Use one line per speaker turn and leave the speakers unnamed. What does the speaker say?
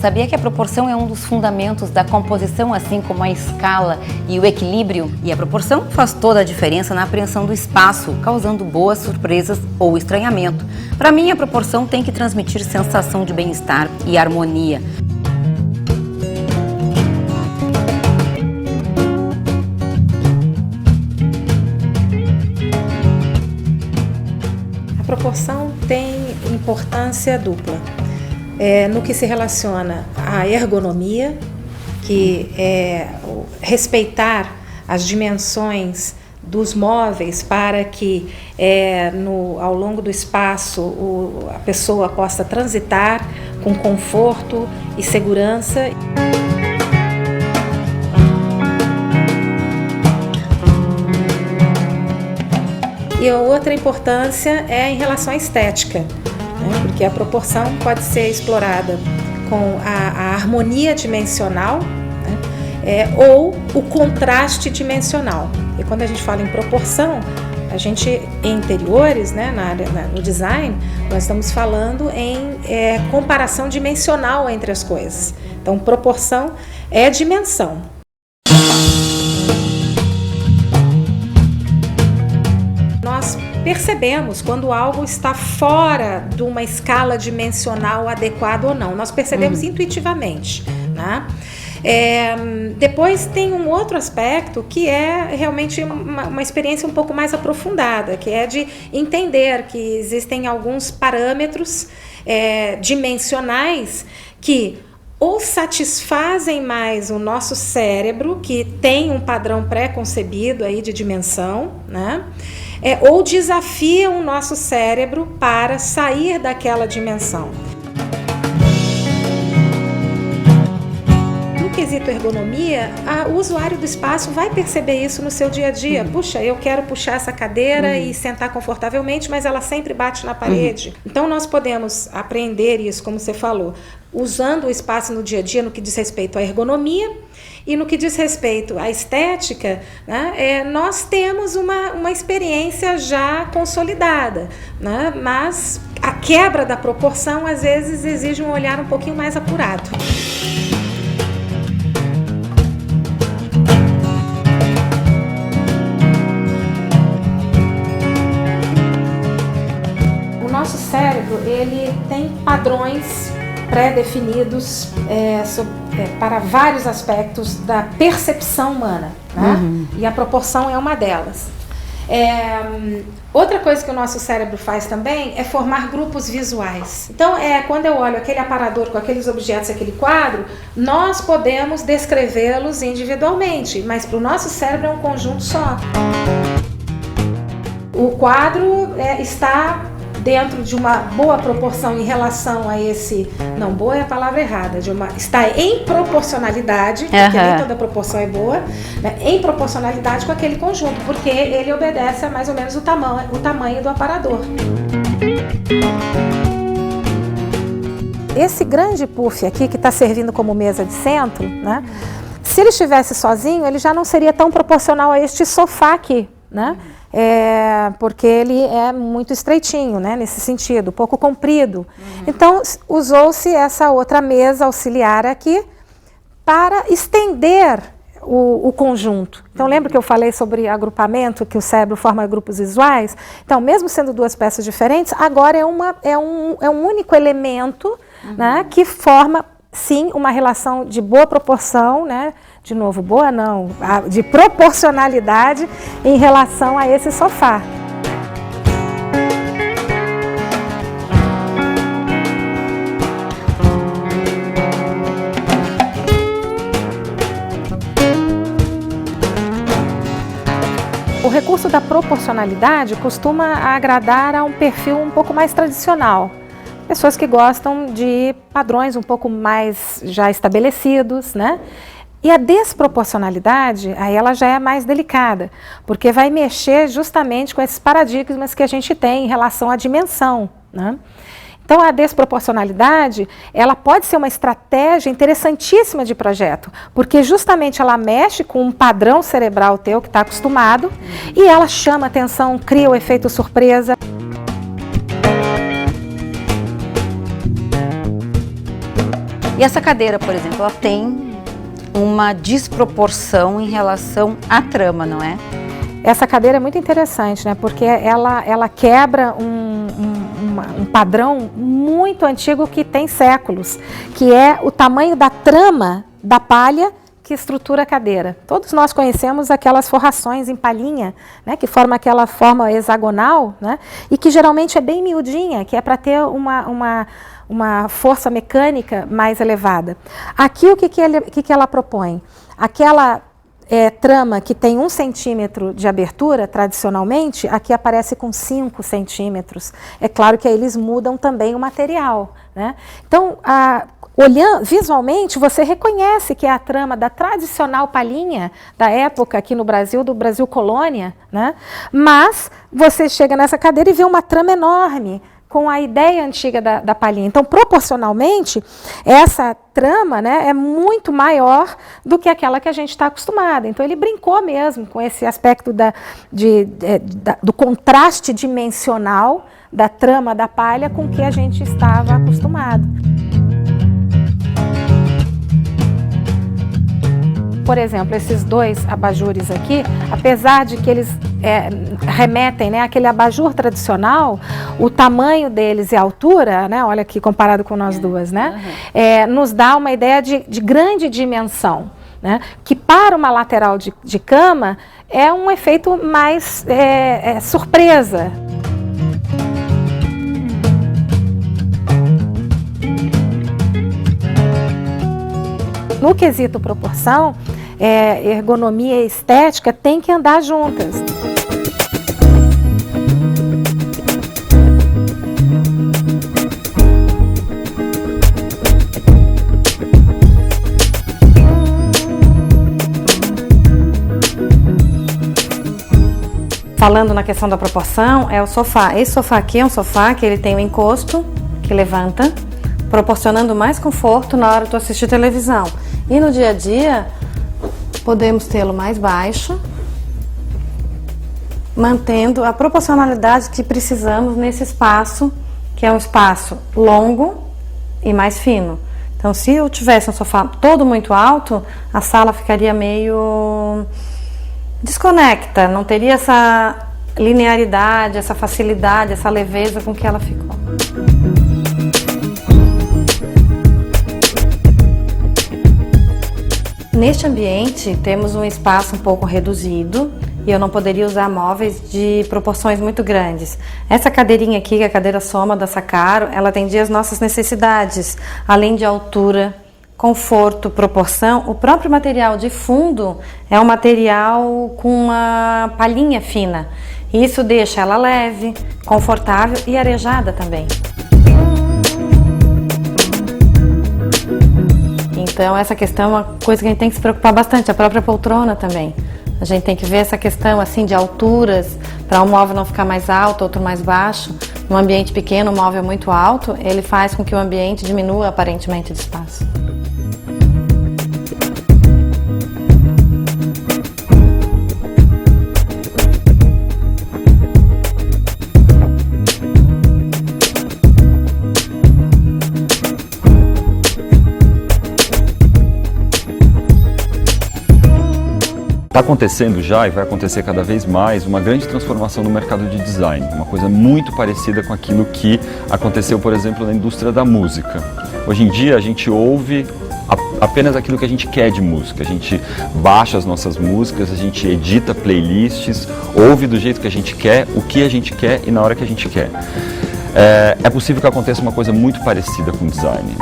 sabia que a proporção é um dos fundamentos da composição, assim como a escala e o equilíbrio? E a proporção faz toda a diferença na apreensão do espaço, causando boas surpresas ou estranhamento. Para mim, a proporção tem que transmitir sensação de bem-estar e harmonia.
A proporção tem importância dupla. No que se relaciona à ergonomia, que é respeitar as dimensões dos móveis para que ao longo do espaço a pessoa possa transitar com conforto e segurança. E a outra importância é em relação à estética, né? Porque a proporção pode ser explorada com a harmonia dimensional, né? Ou o contraste dimensional. E quando a gente fala em proporção, a gente, em interiores, né, no design, nós estamos falando em comparação dimensional entre as coisas. Então, proporção é dimensão. Nós percebemos quando algo está fora de uma escala dimensional adequada ou não. Nós percebemos intuitivamente, né? Depois tem um outro aspecto que é realmente uma experiência um pouco mais aprofundada, que é de entender que existem alguns parâmetros dimensionais que ou satisfazem mais o nosso cérebro, que tem um padrão pré-concebido aí de dimensão, né? Ou desafiam o nosso cérebro para sair daquela dimensão. No quesito ergonomia, o usuário do espaço vai perceber isso no seu dia a dia. Puxa, eu quero puxar essa cadeira e sentar confortavelmente, mas ela sempre bate na parede. Então nós podemos aprender isso, como você falou, usando o espaço no dia a dia no que diz respeito à ergonomia. E no que diz respeito à estética, né, nós temos uma experiência já consolidada, né, mas a quebra da proporção às vezes exige um olhar um pouquinho mais apurado. O nosso cérebro, ele tem padrões pré-definidos para vários aspectos da percepção humana, né? E a proporção é uma delas. Outra coisa que o nosso cérebro faz também é formar grupos visuais. Então, quando eu olho aquele aparador com aqueles objetos, aquele quadro, nós podemos descrevê-los individualmente, mas para o nosso cérebro é um conjunto só. O quadro está dentro de uma boa proporção em relação a esse... Não, boa é a palavra errada. Está em proporcionalidade, porque nem toda proporção é boa, né, em proporcionalidade com aquele conjunto, porque ele obedece a mais ou menos o tamanho do aparador. Esse grande puff aqui, que está servindo como mesa de centro, né, se ele estivesse sozinho, ele já não seria tão proporcional a este sofá aqui, né? Porque ele é muito estreitinho, né, nesse sentido, pouco comprido. Então, usou-se essa outra mesa auxiliar aqui para estender o conjunto. Então, lembra que eu falei sobre agrupamento, que o cérebro forma grupos visuais? Então, mesmo sendo duas peças diferentes, agora é um único elemento, né, que forma, sim, uma relação de boa proporção, né? De novo, boa não, de proporcionalidade em relação a esse sofá. O recurso da proporcionalidade costuma agradar a um perfil um pouco mais tradicional. Pessoas que gostam de padrões um pouco mais já estabelecidos, né? E a desproporcionalidade, aí ela já é mais delicada, porque vai mexer justamente com esses paradigmas que a gente tem em relação à dimensão, né? Então, a desproporcionalidade, ela pode ser uma estratégia interessantíssima de projeto, porque justamente ela mexe com um padrão cerebral teu que está acostumado, e ela chama atenção, cria o efeito surpresa.
E essa cadeira, por exemplo, ela tem uma desproporção em relação à trama, não é?
Essa cadeira é muito interessante, né? Porque ela quebra um padrão muito antigo que tem séculos, que é o tamanho da trama da palha que estrutura a cadeira. Todos nós conhecemos aquelas forrações em palhinha, né, que forma aquela forma hexagonal, né, e que geralmente é bem miudinha, que é para ter uma força mecânica mais elevada. Aqui o que ela propõe? Aquela trama que tem 1 centímetro de abertura, tradicionalmente, aqui aparece com 5 centímetros. É claro que aí eles mudam também o material, né? Então, olhando visualmente, você reconhece que é a trama da tradicional palhinha da época aqui no Brasil, do Brasil colônia, né? Mas você chega nessa cadeira e vê uma trama enorme, com a ideia antiga da palhinha. Então, proporcionalmente, essa trama, né, é muito maior do que aquela que a gente está acostumada. Então, ele brincou mesmo com esse aspecto do contraste dimensional da trama da palha com que a gente estava acostumado. Por exemplo, esses 2 abajures aqui, apesar de que eles remetem, né, àquele abajur tradicional, o tamanho deles e a altura, né, olha aqui comparado com nós duas, né, nos dá uma ideia de grande dimensão, né, que para uma lateral de cama é um efeito mais surpresa. No quesito proporção, ergonomia e estética têm que andar juntas.
Falando na questão da proporção, é o sofá. Esse sofá aqui é um sofá que ele tem um encosto que levanta, proporcionando mais conforto na hora de assistir televisão. E no dia a dia, podemos tê-lo mais baixo, mantendo a proporcionalidade que precisamos nesse espaço, que é um espaço longo e mais fino. Então, se eu tivesse um sofá todo muito alto, a sala ficaria meio desconecta, não teria essa linearidade, essa facilidade, essa leveza com que ela ficou. Neste ambiente, temos um espaço um pouco reduzido e eu não poderia usar móveis de proporções muito grandes. Essa cadeirinha aqui, que é a cadeira Soma da Sakaro, ela atendia as nossas necessidades, além de altura, conforto, proporção. O próprio material de fundo é um material com uma palhinha fina. E isso deixa ela leve, confortável e arejada também. Então, essa questão é uma coisa que a gente tem que se preocupar bastante, a própria poltrona também. A gente tem que ver essa questão assim de alturas, para um móvel não ficar mais alto, outro mais baixo. Num ambiente pequeno, um móvel muito alto, ele faz com que o ambiente diminua aparentemente de espaço.
Está acontecendo já e vai acontecer cada vez mais uma grande transformação no mercado de design, uma coisa muito parecida com aquilo que aconteceu, por exemplo, na indústria da música. Hoje em dia a gente ouve apenas aquilo que a gente quer de música, a gente baixa as nossas músicas, a gente edita playlists, ouve do jeito que a gente quer, o que a gente quer e na hora que a gente quer. É possível que aconteça uma coisa muito parecida com design.